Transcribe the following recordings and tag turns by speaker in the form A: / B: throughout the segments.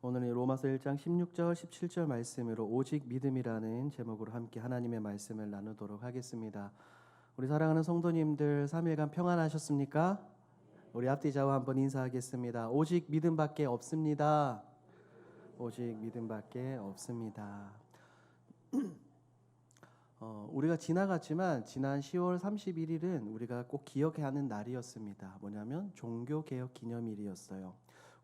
A: 오늘은 로마서 1장 16절 17절 말씀으로 오직 믿음이라는 제목으로 함께 하나님의 말씀을 나누도록 하겠습니다. 우리 사랑하는 성도님들 3일간 평안하셨습니까? 우리 앞뒤 좌우 한번 인사하겠습니다. 오직 믿음밖에 없습니다. 오직 믿음밖에 없습니다. 우리가 지나갔지만 지난 10월 31일은 우리가 꼭 기억해야 하는 날이었습니다. 뭐냐면 종교개혁 기념일이었어요.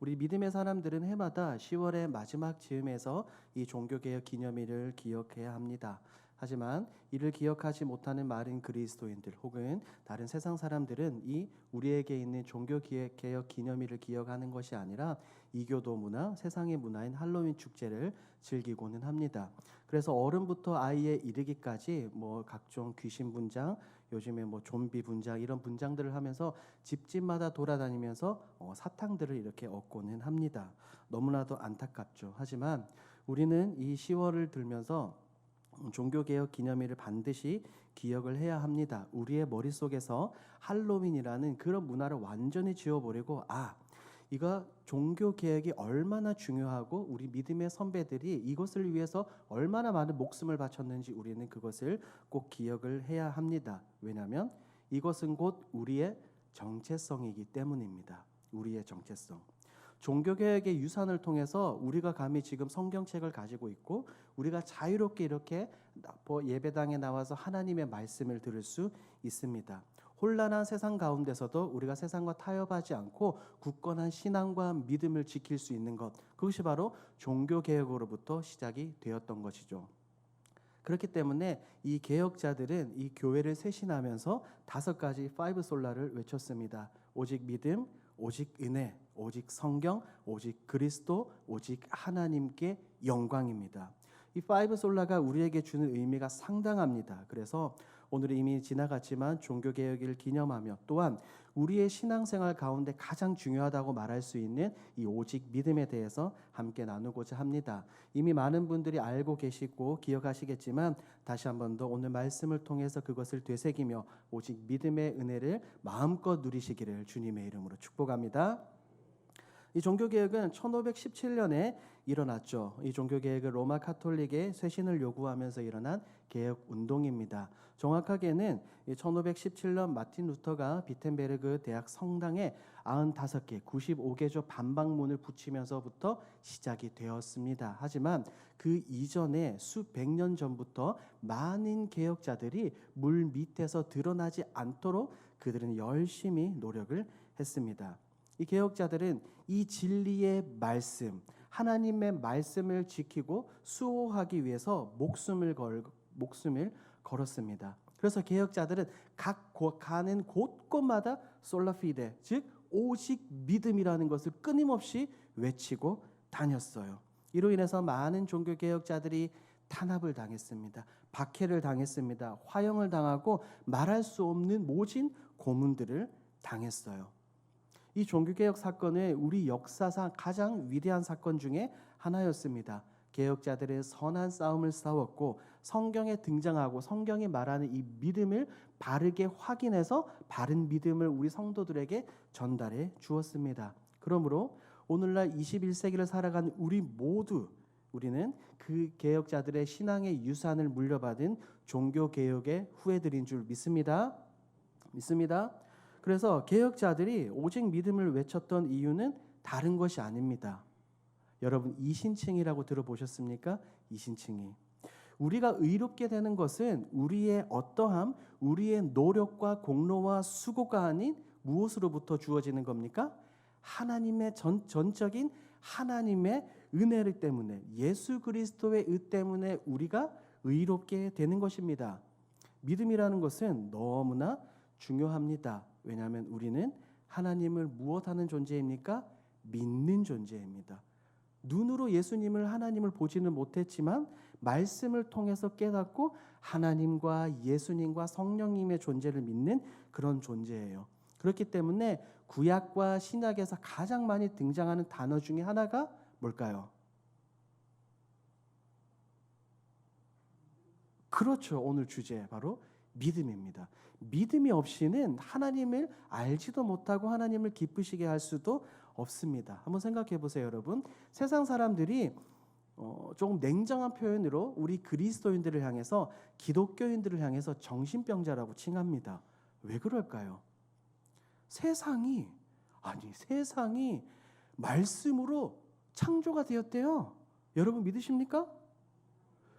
A: 우리 믿음의 사람들은 해마다 10월의 마지막 즈음에서 이 종교개혁 기념일을 기억해야 합니다. 하지만 이를 기억하지 못하는 마른 그리스도인들 혹은 다른 세상 사람들은 이 우리에게 있는 종교개혁 기념일을 기억하는 것이 아니라 이교도 문화, 세상의 문화인 할로윈 축제를 즐기고는 합니다. 그래서 어른부터 아이에 이르기까지 각종 귀신 분장, 요즘에 좀비 분장 이런 분장들을 하면서 집집마다 돌아다니면서 사탕들을 이렇게 얻고는 합니다. 너무나도 안타깝죠. 하지만 우리는 이 10월을 들면서 종교개혁 기념일을 반드시 기억을 해야 합니다. 우리의 머릿속에서 할로윈이라는 그런 문화를 완전히 지워버리고 이거 종교개혁이 얼마나 중요하고 우리 믿음의 선배들이 이것을 위해서 얼마나 많은 목숨을 바쳤는지 우리는 그것을 꼭 기억을 해야 합니다. 왜냐하면 이것은 곧 우리의 정체성이기 때문입니다. 우리의 정체성. 종교개혁의 유산을 통해서 우리가 감히 지금 성경책을 가지고 있고 우리가 자유롭게 이렇게 예배당에 나와서 하나님의 말씀을 들을 수 있습니다. 혼란한 세상 가운데서도 우리가 세상과 타협하지 않고 굳건한 신앙과 믿음을 지킬 수 있는 것, 그것이 바로 종교개혁으로부터 시작이 되었던 것이죠. 그렇기 때문에 이 개혁자들은 이 교회를 쇄신하면서 5가지 5솔라를 외쳤습니다. 오직 믿음, 오직 은혜, 오직 성경, 오직 그리스도, 오직 하나님께 영광입니다. 이 5솔라가 우리에게 주는 의미가 상당합니다. 그래서 오늘 이미 지나갔지만 종교개혁일을 기념하며 또한 우리의 신앙생활 가운데 가장 중요하다고 말할 수 있는 이 오직 믿음에 대해서 함께 나누고자 합니다. 이미 많은 분들이 알고 계시고 기억하시겠지만 다시 한 번 더 오늘 말씀을 통해서 그것을 되새기며 오직 믿음의 은혜를 마음껏 누리시기를 주님의 이름으로 축복합니다. 이 종교개혁은 1517년에 일어났죠. 이 종교개혁은 로마 카톨릭의 쇄신을 요구하면서 일어난 개혁운동입니다. 정확하게는 1517년 마틴 루터가 비텐베르그 대학 성당에 95개, 95개조 반박문을 붙이면서부터 시작이 되었습니다. 하지만 그 이전에 수백 년 전부터 많은 개혁자들이 물 밑에서 드러나지 않도록 그들은 열심히 노력을 했습니다. 이 개혁자들은 이 진리의 말씀, 하나님의 말씀을 지키고 수호하기 위해서 목숨을 걸었습니다. 그래서 개혁자들은 각 가는 곳곳마다 솔라피데, 즉 오직 믿음이라는 것을 끊임없이 외치고 다녔어요. 이로 인해서 많은 종교개혁자들이 탄압을 당했습니다. 박해를 당했습니다. 화형을 당하고 말할 수 없는 모진 고문들을 당했어요. 이 종교개혁 사건은 우리 역사상 가장 위대한 사건 중에 하나였습니다. 개혁자들은 선한 싸움을 싸웠고 성경에 등장하고 성경이 말하는 이 믿음을 바르게 확인해서 바른 믿음을 우리 성도들에게 전달해 주었습니다. 그러므로 오늘날 21세기를 살아가는 우리는 그 개혁자들의 신앙의 유산을 물려받은 종교개혁의 후예들인 줄 믿습니다. 그래서 개혁자들이 오직 믿음을 외쳤던 이유는 다른 것이 아닙니다. 여러분 이신칭이라고 들어보셨습니까? 이신칭이. 우리가 의롭게 되는 것은 우리의 어떠함, 우리의 노력과 공로와 수고가 아닌 무엇으로부터 주어지는 겁니까? 하나님의 전적인 하나님의 은혜를 때문에, 예수 그리스도의 의 때문에 우리가 의롭게 되는 것입니다. 믿음이라는 것은 너무나 중요합니다. 왜냐하면 우리는 하나님을 무엇하는 존재입니까? 믿는 존재입니다. 눈으로 예수님을, 하나님을 보지는 못했지만 말씀을 통해서 깨닫고 하나님과 예수님과 성령님의 존재를 믿는 그런 존재예요. 그렇기 때문에 구약과 신약에서 가장 많이 등장하는 단어 중에 하나가 뭘까요? 그렇죠. 오늘 주제 바로 믿음입니다. 믿음이 없이는 하나님을 알지도 못하고 하나님을 기쁘시게 할 수도 없습니다. 한번 생각해 보세요, 여러분. 세상 사람들이 조금 냉정한 표현으로 우리 그리스도인들을 향해서, 기독교인들을 향해서 정신병자라고 칭합니다. 왜 그럴까요? 세상이 말씀으로 창조가 되었대요. 여러분 믿으십니까?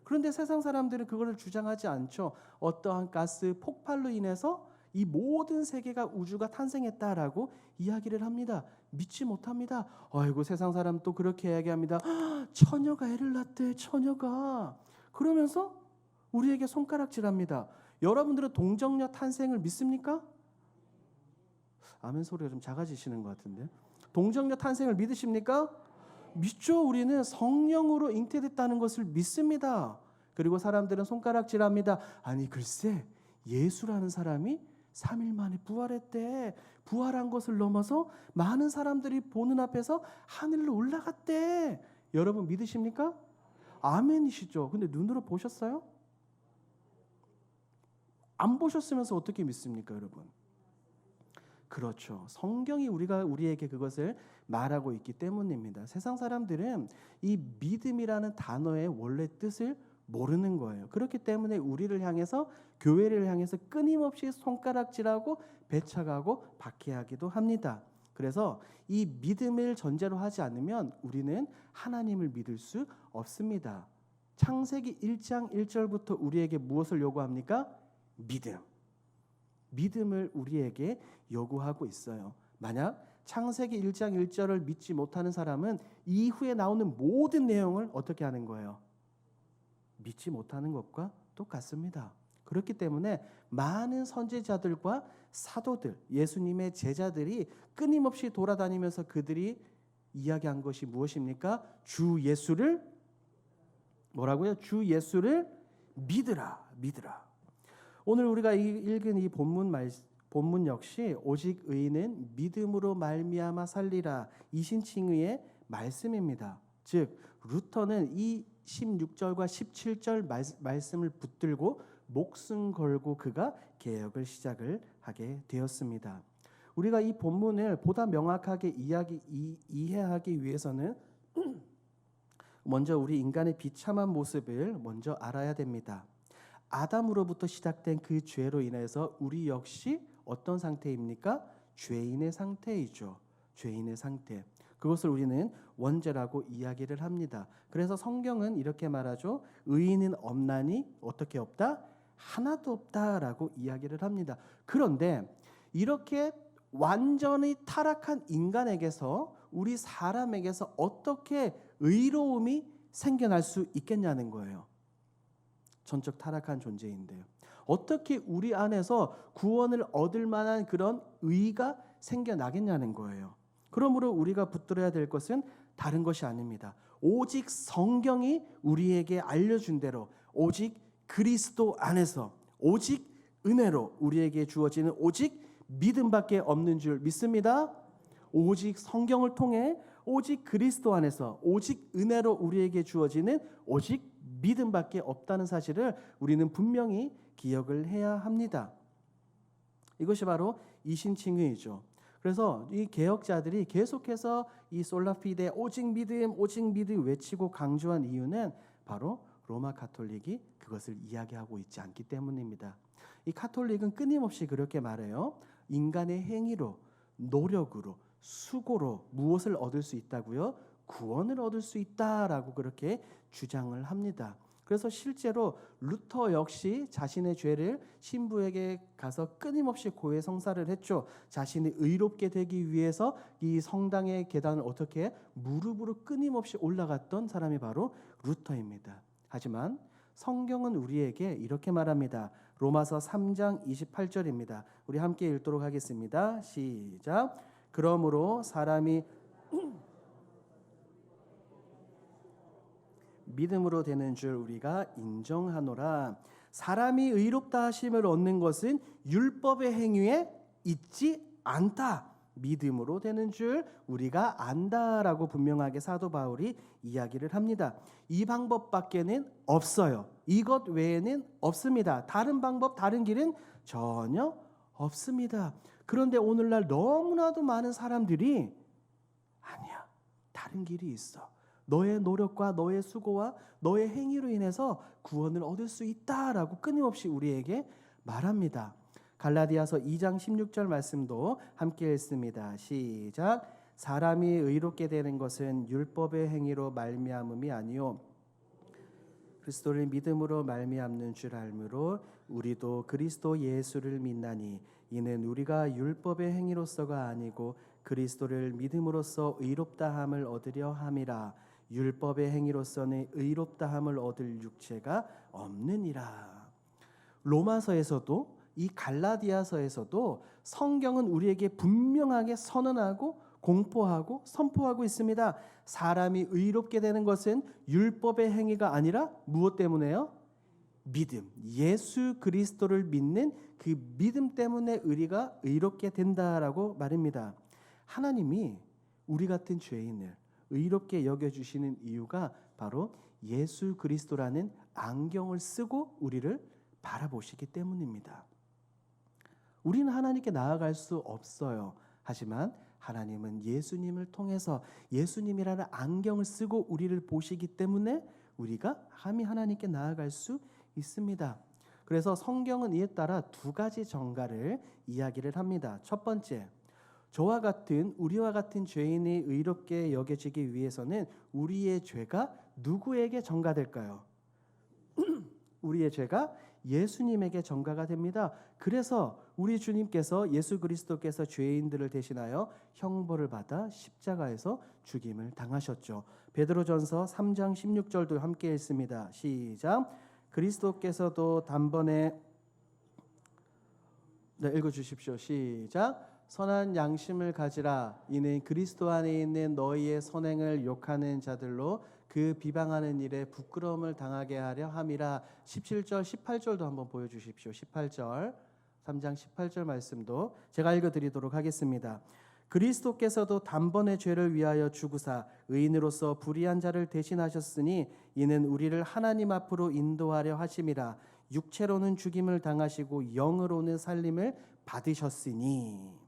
A: 그런데 세상 사람들은 그거를 주장하지 않죠. 어떠한 가스 폭발로 인해서 이 모든 세계가, 우주가 탄생했다라고 이야기를 합니다. 믿지 못합니다. 아이고, 세상 사람 또 그렇게 이야기합니다. 처녀가 애를 낳대, 처녀가. 그러면서 우리에게 손가락질합니다. 여러분들은 동정녀 탄생을 믿습니까? 아멘 소리가 좀 작아지시는 것 같은데. 동정녀 탄생을 믿으십니까? 믿죠. 우리는 성령으로 잉태됐다는 것을 믿습니다. 그리고 사람들은 손가락질합니다. 아니 글쎄, 예수라는 사람이 3일 만에 부활했대. 부활한 것을 넘어서 많은 사람들이 보는 앞에서 하늘로 올라갔대. 여러분 믿으십니까? 아멘이시죠. 근데 눈으로 보셨어요? 안 보셨으면서 어떻게 믿습니까, 여러분? 그렇죠. 성경이 우리에게 그것을 말하고 있기 때문입니다. 세상 사람들은 이 믿음이라는 단어의 원래 뜻을 모르는 거예요. 그렇기 때문에 우리를 향해서, 교회를 향해서 끊임없이 손가락질하고 배척하고 박해하기도 합니다. 그래서 이 믿음을 전제로 하지 않으면 우리는 하나님을 믿을 수 없습니다. 창세기 1장 1절부터 우리에게 무엇을 요구합니까? 믿음을 우리에게 요구하고 있어요. 만약 창세기 1장 1절을 믿지 못하는 사람은 이후에 나오는 모든 내용을 어떻게 하는 거예요? 믿지 못하는 것과 똑같습니다. 그렇기 때문에 많은 선지자들과 사도들, 예수님의 제자들이 끊임없이 돌아다니면서 그들이 이야기한 것이 무엇입니까? 주 예수를 뭐라고요? 주 예수를 믿으라. 오늘 우리가 읽은 이 본문 역시 오직 의인은 믿음으로 말미암아 살리라, 이신칭의의 말씀입니다. 즉 루터는 이 16절과 17절 말씀을 붙들고 목숨 걸고 그가 개혁을 시작을 하게 되었습니다. 우리가 이 본문을 보다 명확하게 이해하기 위해서는 먼저 우리 인간의 비참한 모습을 먼저 알아야 됩니다. 아담으로부터 시작된 그 죄로 인해서 우리 역시 어떤 상태입니까? 죄인의 상태이죠. 죄인의 상태. 그것을 우리는 원죄라고 이야기를 합니다. 그래서 성경은 이렇게 말하죠. 의인은 없나니 어떻게 없다? 하나도 없다라고 이야기를 합니다. 그런데 이렇게 완전히 타락한 인간에게서, 우리 사람에게서 어떻게 의로움이 생겨날 수 있겠냐는 거예요. 전적 타락한 존재인데요. 어떻게 우리 안에서 구원을 얻을 만한 그런 의가 생겨나겠냐는 거예요. 그러므로 우리가 붙들어야 될 것은 다른 것이 아닙니다. 오직 성경이 우리에게 알려준 대로, 오직 그리스도 안에서, 오직 은혜로 우리에게 주어지는 오직 믿음밖에 없는 줄 믿습니다. 오직 성경을 통해, 오직 그리스도 안에서, 오직 은혜로 우리에게 주어지는 오직 믿음밖에 없다는 사실을 우리는 분명히 기억을 해야 합니다. 이것이 바로 이신칭의이죠. 그래서 이 개혁자들이 계속해서 이 솔라피데 오직 믿음 외치고 강조한 이유는 바로 로마 가톨릭이 그것을 이야기하고 있지 않기 때문입니다. 이 가톨릭은 끊임없이 그렇게 말해요. 인간의 행위로, 노력으로, 수고로 무엇을 얻을 수 있다고요? 구원을 얻을 수 있다라고 그렇게 주장을 합니다. 그래서 실제로 루터 역시 자신의 죄를 신부에게 가서 끊임없이 고해성사를 했죠. 자신이 의롭게 되기 위해서 이 성당의 계단을 어떻게 무릎으로 끊임없이 올라갔던 사람이 바로 루터입니다. 하지만 성경은 우리에게 이렇게 말합니다. 로마서 3장 28절입니다. 우리 함께 읽도록 하겠습니다. 시작. 그러므로 사람이 믿음으로 되는 줄 우리가 인정하노라. 사람이 의롭다 하심을 얻는 것은 율법의 행위에 있지 않다. 믿음으로 되는 줄 우리가 안다라고 분명하게 사도 바울이 이야기를 합니다. 이 방법밖에는 없어요. 이것 외에는 없습니다. 다른 방법, 다른 길은 전혀 없습니다. 그런데 오늘날 너무나도 많은 사람들이 아니야, 다른 길이 있어. 너의 노력과 너의 수고와 너의 행위로 인해서 구원을 얻을 수 있다라고 끊임없이 우리에게 말합니다. 갈라디아서 2장 16절 말씀도 함께 읽습니다. 시작. 사람이 의롭게 되는 것은 율법의 행위로 말미암음이 아니요 그리스도를 믿음으로 말미암는 줄 알므로 우리도 그리스도 예수를 믿나니 이는 우리가 율법의 행위로서가 아니고 그리스도를 믿음으로써 의롭다함을 얻으려 함이라. 율법의 행위로서는 의롭다함을 얻을 육체가 없느니라. 로마서에서도 이 갈라디아서에서도 성경은 우리에게 분명하게 선언하고 공포하고 선포하고 있습니다. 사람이 의롭게 되는 것은 율법의 행위가 아니라 무엇 때문에요? 믿음. 예수 그리스도를 믿는 그 믿음 때문에 우리가 의롭게 된다라고 말입니다. 하나님이 우리 같은 죄인을 의롭게 여겨주시는 이유가 바로 예수 그리스도라는 안경을 쓰고 우리를 바라보시기 때문입니다. 우리는 하나님께 나아갈 수 없어요. 하지만 하나님은 예수님을 통해서 예수님이라는 안경을 쓰고 우리를 보시기 때문에 우리가 감히 하나님께 나아갈 수 있습니다. 그래서 성경은 이에 따라 두 가지 정가를 이야기를 합니다. 첫 번째, 우리와 같은 죄인이 의롭게 여겨지기 위해서는 우리의 죄가 누구에게 전가될까요? 우리의 죄가 예수님에게 전가가 됩니다. 그래서 우리 주님께서 예수 그리스도께서 죄인들을 대신하여 형벌을 받아 십자가에서 죽임을 당하셨죠. 베드로전서 3장 16절도 함께 읽습니다. 시작. 그리스도께서도 단번에 읽어주십시오. 시작. 선한 양심을 가지라. 이는 그리스도 안에 있는 너희의 선행을 욕하는 자들로 그 비방하는 일에 부끄러움을 당하게 하려 함이라. 17절 18절도 한번 보여주십시오. 18절 3장 18절 말씀도 제가 읽어드리도록 하겠습니다. 그리스도께서도 단번에 죄를 위하여 죽으사 의인으로서 불의한 자를 대신하셨으니 이는 우리를 하나님 앞으로 인도하려 하심이라. 육체로는 죽임을 당하시고 영으로는 살림을 받으셨으니.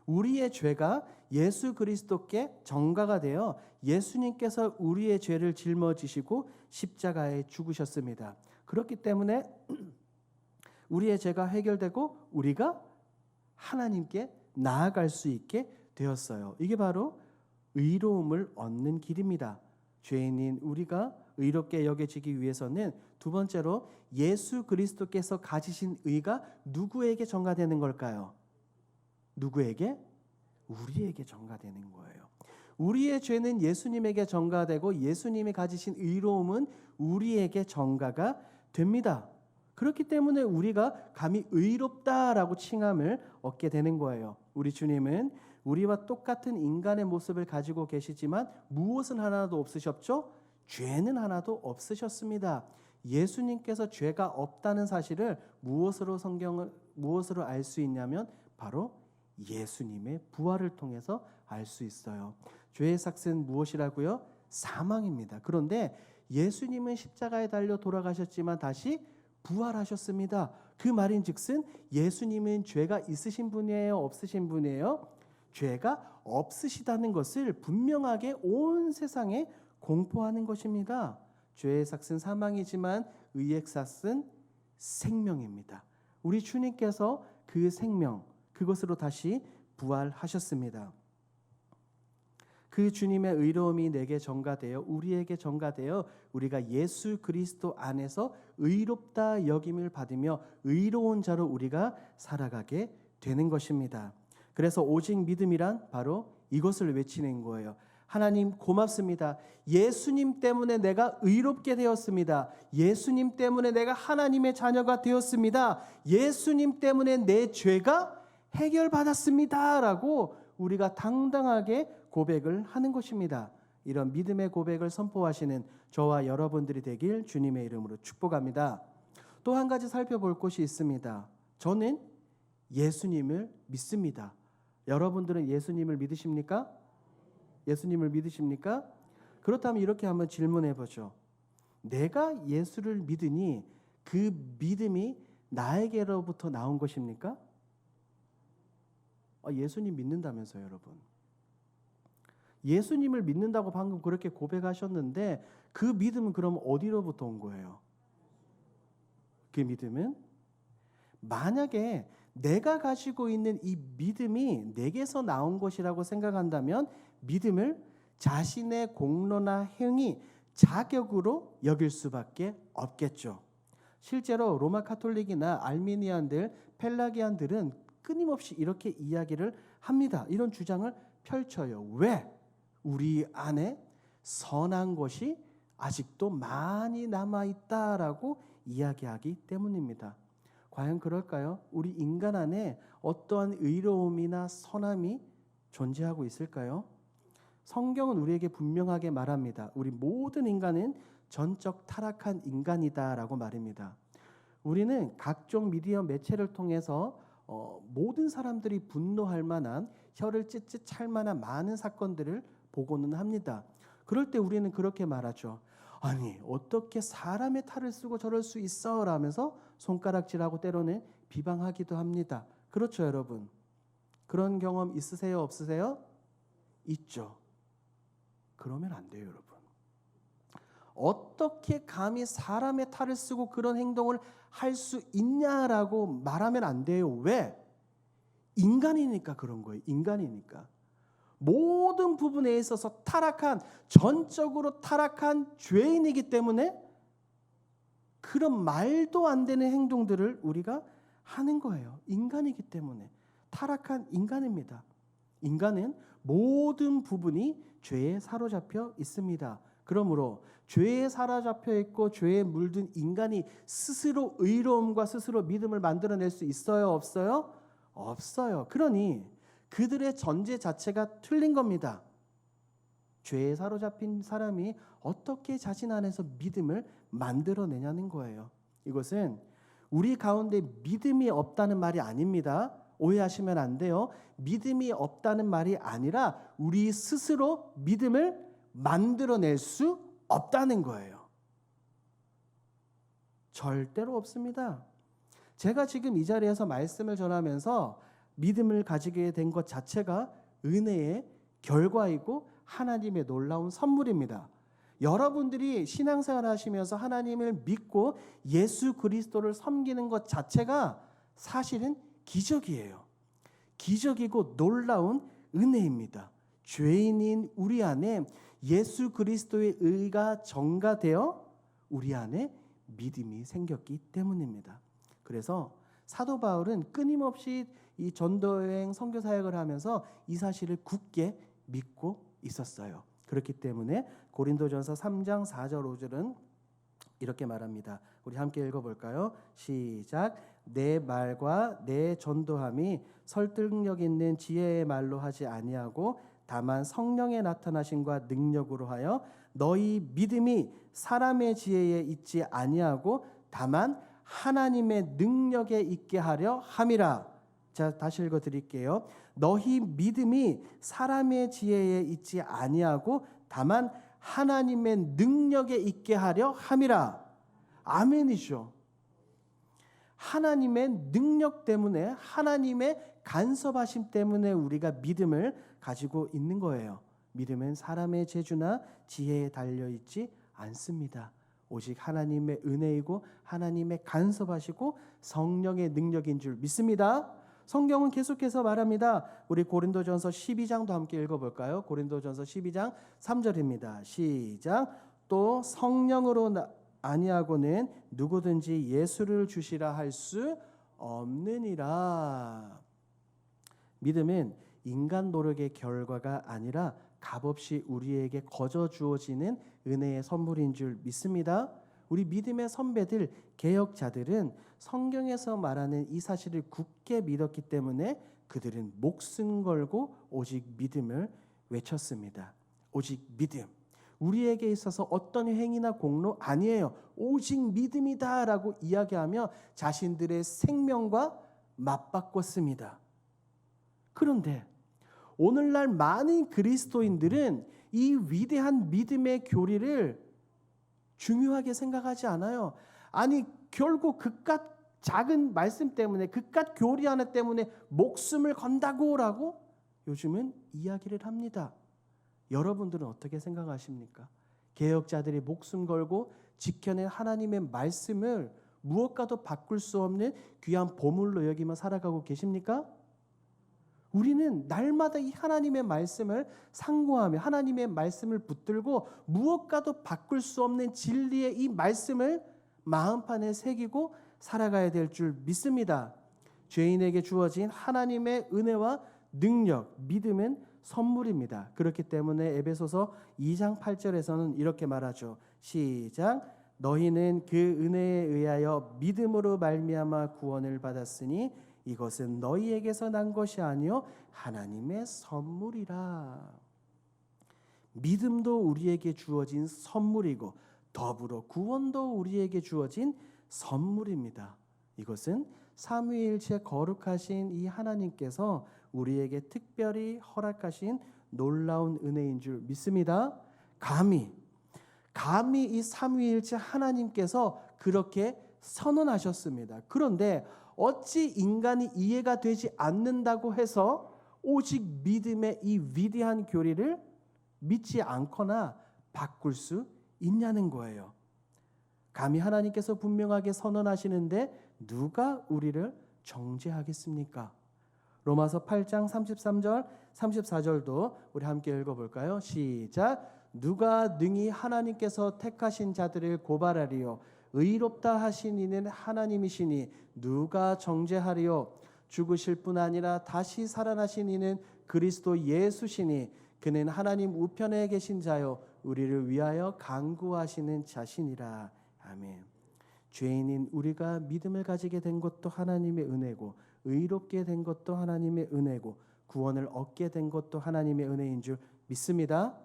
A: 우리의 죄가 예수 그리스도께 전가가 되어 예수님께서 우리의 죄를 짊어지시고 십자가에 죽으셨습니다. 그렇기 때문에 우리의 죄가 해결되고 우리가 하나님께 나아갈 수 있게 되었어요. 이게 바로 의로움을 얻는 길입니다. 죄인인 우리가 의롭게 여겨지기 위해서는 두 번째로 예수 그리스도께서 가지신 의가 누구에게 전가되는 걸까요? 누구에게? 우리에게 전가되는 거예요. 우리의 죄는 예수님에게 전가되고 예수님이 가지신 의로움은 우리에게 전가가 됩니다. 그렇기 때문에 우리가 감히 의롭다라고 칭함을 얻게 되는 거예요. 우리 주님은 우리와 똑같은 인간의 모습을 가지고 계시지만 무엇은 하나도 없으셨죠? 죄는 하나도 없으셨습니다. 예수님께서 죄가 없다는 사실을 무엇으로 알 수 있냐면 바로 예수님의 부활을 통해서 알 수 있어요. 죄의 삭은 무엇이라고요? 사망입니다. 그런데 예수님은 십자가에 달려 돌아가셨지만 다시 부활하셨습니다. 그 말인즉슨 예수님은 죄가 있으신 분이에요? 없으신 분이에요? 죄가 없으시다는 것을 분명하게 온 세상에 공포하는 것입니다. 죄의 삭은 사망이지만 의의 삭은 생명입니다. 우리 주님께서 그 생명, 그것으로 다시 부활하셨습니다. 그 주님의 의로움이 내게 전가되어 우리에게 전가되어 우리가 예수 그리스도 안에서 의롭다 여김을 받으며 의로운 자로 우리가 살아가게 되는 것입니다. 그래서 오직 믿음이란 바로 이것을 외치는 거예요. 하나님 고맙습니다. 예수님 때문에 내가 의롭게 되었습니다. 예수님 때문에 내가 하나님의 자녀가 되었습니다. 예수님 때문에 내 죄가 해결받았습니다. 라고 우리가 당당하게 고백을 하는 것입니다. 이런 믿음의 고백을 선포하시는 저와 여러분들이 되길 주님의 이름으로 축복합니다. 또 한 가지 살펴볼 것이 있습니다. 저는 예수님을 믿습니다. 여러분들은 예수님을 믿으십니까? 예수님을 믿으십니까? 그렇다면 이렇게 한번 질문해 보죠. 내가 예수를 믿으니 그 믿음이 나에게로부터 나온 것입니까? 예수님 믿는다면서요, 여러분. 예수님을 믿는다고 방금 그렇게 고백하셨는데 그 믿음은 그럼 어디로부터 온 거예요? 그 믿음은 만약에 내가 가지고 있는 이 믿음이 내게서 나온 것이라고 생각한다면 믿음을 자신의 공로나 행위, 자격으로 여길 수밖에 없겠죠. 실제로 로마 카톨릭이나 알미니안들, 펠라기안들은 끊임없이 이렇게 이야기를 합니다. 이런 주장을 펼쳐요. 왜? 우리 안에 선한 것이 아직도 많이 남아있다라고 이야기하기 때문입니다. 과연 그럴까요? 우리 인간 안에 어떠한 의로움이나 선함이 존재하고 있을까요? 성경은 우리에게 분명하게 말합니다. 우리 모든 인간은 전적 타락한 인간이다라고 말입니다. 우리는 각종 미디어 매체를 통해서 모든 사람들이 분노할 만한, 혀를 찢찢 찰 만한 많은 사건들을 보고는 합니다. 그럴 때 우리는 그렇게 말하죠. 아니, 어떻게 사람의 탈을 쓰고 저럴 수 있어? 라면서 손가락질하고 때로는 비방하기도 합니다. 그렇죠, 여러분? 그런 경험 있으세요? 없으세요? 있죠. 그러면 안 돼요, 여러분. 어떻게 감히 사람의 탈을 쓰고 그런 행동을 할 수 있냐라고 말하면 안 돼요. 왜? 인간이니까 그런 거예요. 인간이니까. 모든 부분에 있어서 타락한, 전적으로 타락한 죄인이기 때문에 그런 말도 안 되는 행동들을 우리가 하는 거예요. 인간이기 때문에. 타락한 인간입니다. 인간은 모든 부분이 죄에 사로잡혀 있습니다. 그러므로 죄에 사로잡혀 있고 죄에 물든 인간이 스스로 의로움과 스스로 믿음을 만들어낼 수 있어요? 없어요? 없어요. 그러니 그들의 전제 자체가 틀린 겁니다. 죄에 사로잡힌 사람이 어떻게 자신 안에서 믿음을 만들어내냐는 거예요. 이것은 우리 가운데 믿음이 없다는 말이 아닙니다. 오해하시면 안 돼요. 믿음이 없다는 말이 아니라 우리 스스로 믿음을 만들어낼 수 없다는 거예요. 절대로 없습니다. 제가 지금 이 자리에서 말씀을 전하면서 믿음을 가지게 된 것 자체가 은혜의 결과이고 하나님의 놀라운 선물입니다. 여러분들이 신앙생활 하시면서 하나님을 믿고 예수 그리스도를 섬기는 것 자체가 사실은 기적이에요. 기적이고 놀라운 은혜입니다. 죄인인 우리 안에 예수 그리스도의 의가 전가되어 우리 안에 믿음이 생겼기 때문입니다. 그래서 사도 바울은 끊임없이 이 전도여행 선교 사역을 하면서 이 사실을 굳게 믿고 있었어요. 그렇기 때문에 고린도전서 3장 4절 5절은 이렇게 말합니다. 우리 함께 읽어볼까요? 시작. 내 말과 내 전도함이 설득력 있는 지혜의 말로 하지 아니하고 다만 성령의 나타나심과 능력으로 하여 너희 믿음이 사람의 지혜에 있지 아니하고 다만 하나님의 능력에 있게 하려 함이라. 자, 다시 읽어드릴게요. 너희 믿음이 사람의 지혜에 있지 아니하고 다만 하나님의 능력에 있게 하려 함이라. 아멘이죠. 하나님의 능력 때문에, 하나님의 간섭하심 때문에 우리가 믿음을 가지고 있는 거예요. 믿음은 사람의 재주나 지혜에 달려있지 않습니다. 오직 하나님의 은혜이고 하나님의 간섭하시고 성령의 능력인 줄 믿습니다. 성경은 계속해서 말합니다. 우리 고린도전서 12장도 함께 읽어볼까요? 고린도전서 12장 3절입니다. 시작. 또 성령으로 아니하고는 누구든지 예수를 주시라 할 수 없느니라. 믿음은 인간 노력의 결과가 아니라 값없이 우리에게 거저 주어지는 은혜의 선물인 줄 믿습니다. 우리 믿음의 선배들, 개혁자들은 성경에서 말하는 이 사실을 굳게 믿었기 때문에 그들은 목숨 걸고 오직 믿음을 외쳤습니다. 오직 믿음. 우리에게 있어서 어떤 행위나 공로 아니에요. 오직 믿음이다라고 이야기하며 자신들의 생명과 맞바꿨습니다. 그런데 오늘날 많은 그리스도인들은 이 위대한 믿음의 교리를 중요하게 생각하지 않아요. 아니 결국 그깟 작은 말씀 때문에 그깟 교리 하나 때문에 목숨을 건다고라고 요즘은 이야기를 합니다. 여러분들은 어떻게 생각하십니까? 개혁자들이 목숨 걸고 지켜낸 하나님의 말씀을 무엇과도 바꿀 수 없는 귀한 보물로 여기며 살아가고 계십니까? 우리는 날마다 이 하나님의 말씀을 상고하며 하나님의 말씀을 붙들고 무엇과도 바꿀 수 없는 진리의 이 말씀을 마음판에 새기고 살아가야 될 줄 믿습니다. 죄인에게 주어진 하나님의 은혜와 능력, 믿음은 선물입니다. 그렇기 때문에 에베소서 2장 8절에서는 이렇게 말하죠. 시작. 너희는 그 은혜에 의하여 믿음으로 말미암아 구원을 받았으니 이것은 너희에게서 난 것이 아니요 하나님의 선물이라. 믿음도 우리에게 주어진 선물이고 더불어 구원도 우리에게 주어진 선물입니다. 이것은 삼위일체 거룩하신 이 하나님께서 우리에게 특별히 허락하신 놀라운 은혜인 줄 믿습니다. 감히 이 삼위일체 하나님께서 그렇게 선언하셨습니다. 그런데 어찌 인간이 이해가 되지 않는다고 해서 오직 믿음의 이 위대한 교리를 믿지 않거나 바꿀 수 있냐는 거예요. 감히 하나님께서 분명하게 선언하시는데 누가 우리를 정죄하겠습니까? 로마서 8장 33절 34절도 우리 함께 읽어볼까요? 시작. 누가 능히 하나님께서 택하신 자들을 고발하리요 의롭다 하신 이는 하나님이시니 누가 정죄하리요 죽으실 뿐 아니라 다시 살아나신 이는 그리스도 예수시니 그는 하나님 우편에 계신 자요 우리를 위하여 간구하시는 자신이라. 아멘. 죄인인 우리가 믿음을 가지게 된 것도 하나님의 은혜고 의롭게 된 것도 하나님의 은혜고 구원을 얻게 된 것도 하나님의 은혜인 줄 믿습니다.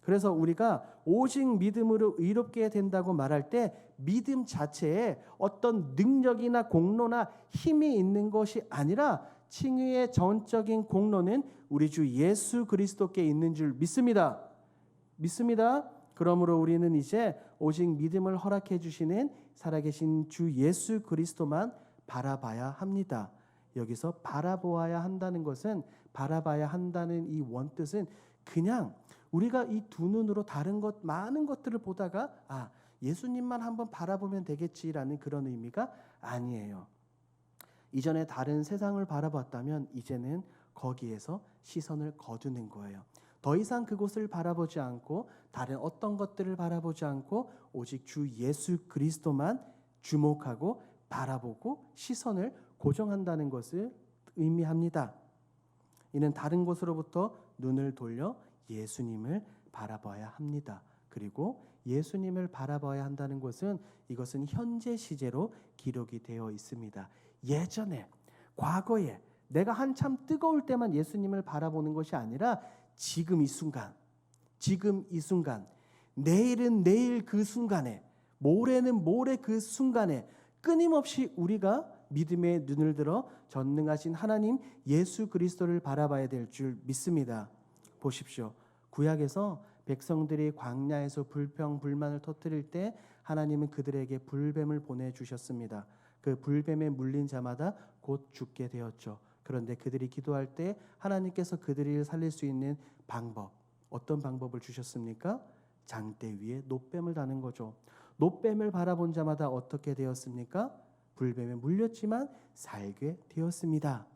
A: 그래서 우리가 오직 믿음으로 의롭게 된다고 말할 때 믿음 자체에 어떤 능력이나 공로나 힘이 있는 것이 아니라 칭의의 전적인 공로는 우리 주 예수 그리스도께 있는 줄 믿습니다. 그러므로 우리는 이제 오직 믿음을 허락해 주시는 살아계신 주 예수 그리스도만 바라봐야 합니다. 여기서 바라보아야 한다는 것은 바라봐야 한다는 이 원뜻은 그냥 우리가 이 두 눈으로 다른 것 많은 것들을 보다가 예수님만 한번 바라보면 되겠지라는 그런 의미가 아니에요. 이전에 다른 세상을 바라봤다면 이제는 거기에서 시선을 거두는 거예요. 더 이상 그곳을 바라보지 않고 다른 어떤 것들을 바라보지 않고 오직 주 예수 그리스도만 주목하고 바라보고 시선을 고정한다는 것을 의미합니다. 이는 다른 곳으로부터 눈을 돌려 예수님을 바라봐야 합니다. 그리고 예수님을 바라봐야 한다는 것은 이것은 현재 시제로 기록이 되어 있습니다. 예전에 과거에 내가 한참 뜨거울 때만 예수님을 바라보는 것이 아니라 지금 이 순간 내일은 내일 그 순간에 모레는 모레 그 순간에 끊임없이 우리가 믿음의 눈을 들어 전능하신 하나님 예수 그리스도를 바라봐야 될 줄 믿습니다. 보십시오. 구약에서 백성들이 광야에서 불평불만을 터뜨릴 때 하나님은 그들에게 불뱀을 보내주셨습니다. 그 불뱀에 물린 자마다 곧 죽게 되었죠. 그런데 그들이 기도할 때 하나님께서 그들을 살릴 수 있는 방법, 어떤 방법을 주셨습니까? 장대 위에 놋뱀을 다는 거죠. 놋뱀을 바라본 자마다 어떻게 되었습니까? 불뱀에 물렸지만 살게 되었습니다.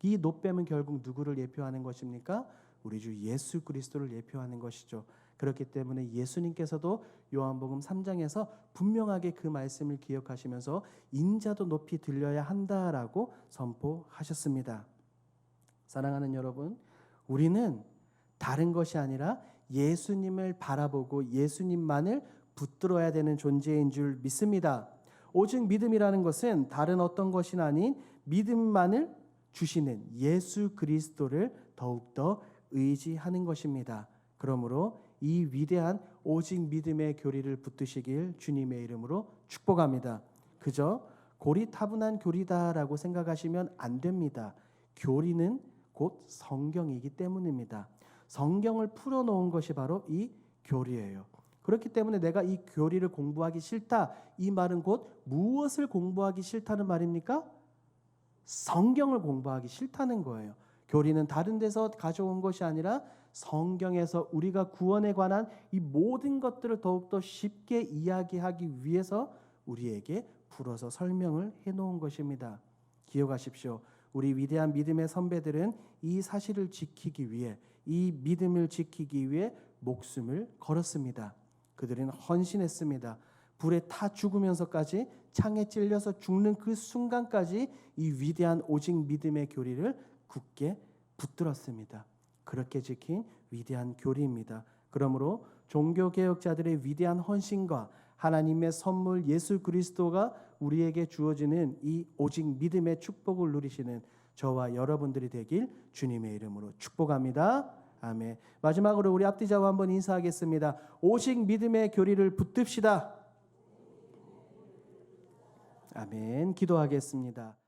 A: 이 놋뱀은 결국 누구를 예표하는 것입니까? 우리 주 예수 그리스도를 예표하는 것이죠. 그렇기 때문에 예수님께서도 요한복음 3장에서 분명하게 그 말씀을 기억하시면서 인자도 높이 들려야 한다라고 선포하셨습니다. 사랑하는 여러분, 우리는 다른 것이 아니라 예수님을 바라보고 예수님만을 붙들어야 되는 존재인 줄 믿습니다. 오직 믿음이라는 것은 다른 어떤 것이 아닌 믿음만을 주시는 예수 그리스도를 더욱더 의지하는 것입니다. 그러므로 이 위대한 오직 믿음의 교리를 붙드시길 주님의 이름으로 축복합니다. 그저 고리타분한 교리다라고 생각하시면 안 됩니다. 교리는 곧 성경이기 때문입니다. 성경을 풀어놓은 것이 바로 이 교리예요. 그렇기 때문에 내가 이 교리를 공부하기 싫다. 이 말은 곧 무엇을 공부하기 싫다는 말입니까? 성경을 공부하기 싫다는 거예요. 교리는 다른 데서 가져온 것이 아니라 성경에서 우리가 구원에 관한 이 모든 것들을 더욱더 쉽게 이야기하기 위해서 우리에게 풀어서 설명을 해놓은 것입니다. 기억하십시오. 우리 위대한 믿음의 선배들은 이 사실을 지키기 위해, 이 믿음을 지키기 위해 목숨을 걸었습니다. 그들은 헌신했습니다. 불에 타 죽으면서까지, 창에 찔려서 죽는 그 순간까지 이 위대한 오직 믿음의 교리를 굳게 붙들었습니다. 그렇게 지킨 위대한 교리입니다. 그러므로 종교개혁자들의 위대한 헌신과 하나님의 선물 예수 그리스도가 우리에게 주어지는 이 오직 믿음의 축복을 누리시는 저와 여러분들이 되길 주님의 이름으로 축복합니다. 아멘. 마지막으로 우리 앞뒤자와 한번 인사하겠습니다. 오직 믿음의 교리를 붙듭시다. 아멘. 기도하겠습니다.